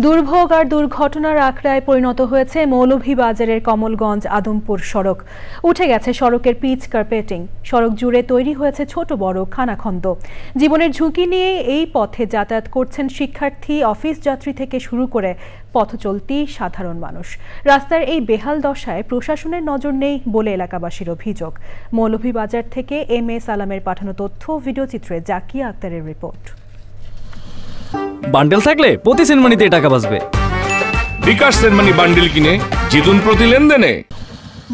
দুর্ভোগ আর দুর্ঘটনার আখড়ায় পরিণত হয়েছে মৌলভীবাজারের কমলগঞ্জ আদমপুর সড়ক। উঠে গেছে সড়কের পিচ কার্পেটিং, সড়ক জুড়ে তৈরি হয়েছে ছোট বড় খানাখন্দ। জীবনের ঝুঁকি নিয়ে এই পথে যাতায়াত করছেন শিক্ষার্থী, অফিস যাত্রী থেকে শুরু করে পথচলতি সাধারণ মানুষ। রাস্তার এই বেহাল দশায় প্রশাসনের নজর নেই বলে এলাকাবাসীর অভিযোগ। মৌলভীবাজার থেকে এম এ সালামের পাঠানো তথ্য, ভিডিওচিত্রে জাকিয়া আক্তারের রিপোর্ট। বান্ডেল থাকলে প্রতি সেনমানিতে টাকা বাঁচবে। বিকাশ সেনমানি বান্ডেল কিনে জিতুন প্রতি লেনদেনে।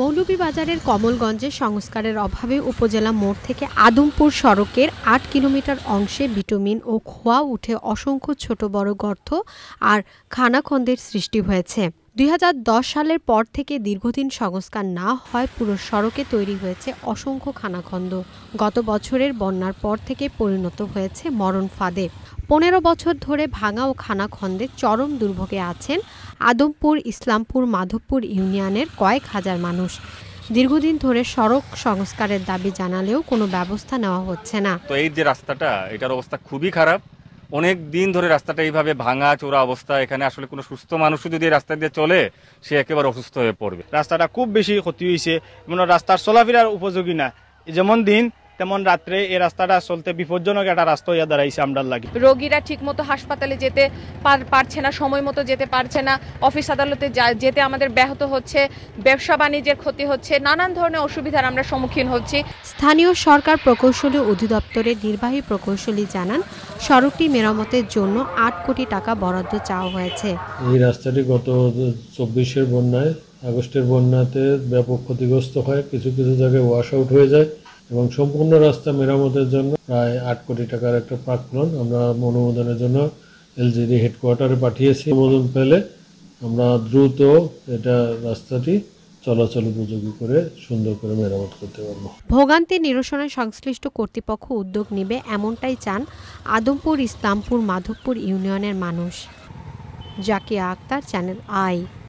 মৌলভীবাজারের কমলগঞ্জে সংস্কারের অভাবে উপজেলা মোড় থেকে আদমপুর সড়কের ৮ কিলোমিটার অংশে বিটুমিন ও খোয়া উঠে অসংখ্য ছোট বড় গর্ত আর খানাখন্দের সৃষ্টি হয়েছে। ২০১০ সালের পর থেকে দীর্ঘদিন সংস্কার না হয় পুরো সড়কে তৈরি হয়েছে অসংখ্য খানাখন্দ। গত বছরের বন্যার পর থেকে পরিণত হয়েছে মরণ ফাঁদে। ১৫ বছর ধরে ভাঙা ও খানাখন্দে চরম দুর্ভোগে আছেন আদমপুর, ইসলামপুর, মাধবপুর ইউনিয়নের কয়েক হাজার মানুষ। দীর্ঘদিন ধরে সড়ক সংস্কারের দাবি জানালেও কোনো ব্যবস্থা নেওয়া হচ্ছে না। তো এই যে রাস্তাটা, এটার অবস্থা খুবই খারাপ। অনেক দিন ধরে রাস্তাটা এইভাবে ভাঙা চোরা অবস্থা। এখানে আসলে কোনো সুস্থ মানুষও যদি রাস্তা দিয়ে চলে, সে একেবারে অসুস্থ হয়ে পড়বে। রাস্তাটা খুব বেশি ক্ষতি হয়েছে, রাস্তার চলাফেরার উপযোগী না। যেমন দিন তেমন রাত্রে এই রাস্তাটা চলতে বিপজ্জনক একটা রাস্তা হইয়া দাঁড়াইছে আমরার লাগে। রোগীরা ঠিকমতো হাসপাতালে যেতে পারছে না, সময় মতো যেতে পারছে না, অফিস আদালতে যেতে আমাদের ব্যাহত হচ্ছে, ব্যবসা বাণিজ্যের ক্ষতি হচ্ছে, নানান ধরনের অসুবিধার আমরা সম্মুখীন হচ্ছি। স্থানীয় সরকার প্রকৌশলী অধিদপ্তরের নির্বাহী প্রকৌশলী জানান, সড়কটি মেরামতের জন্য ৮ কোটি টাকা বরাদ্দ চাওয়া হয়েছে। এই রাস্তাটি গত ২৪-এর বন্যায়, আগস্টের বন্যাতে ব্যাপক ক্ষতিগ্রস্ত হয়, কিছু কিছু জায়গায় ওয়াশ আউট হয়ে যায় এবং সম্পূর্ণ রাস্তা মেরামতের জন্য প্রায় ৮ কোটি টাকার একটা প্রাক্কলন আমরা অনুমোদনের জন্য এলজিডি হেডকোয়ার্টারে পাঠিয়েছি। অনুমোদন পেলে আমরা দ্রুত এটা রাস্তাটি চলাচল উপযোগী করে সুন্দর করে মেরামত করতে পারবো। ভোগান্তি নিরসনে সংশ্লিষ্ট কর্তৃপক্ষ উদ্যোগ নেবে এমনটাই চান আদমপুর, ইসলামপুর, মাধবপুর ইউনিয়নের মানুষ। Zakia Akter, channel I.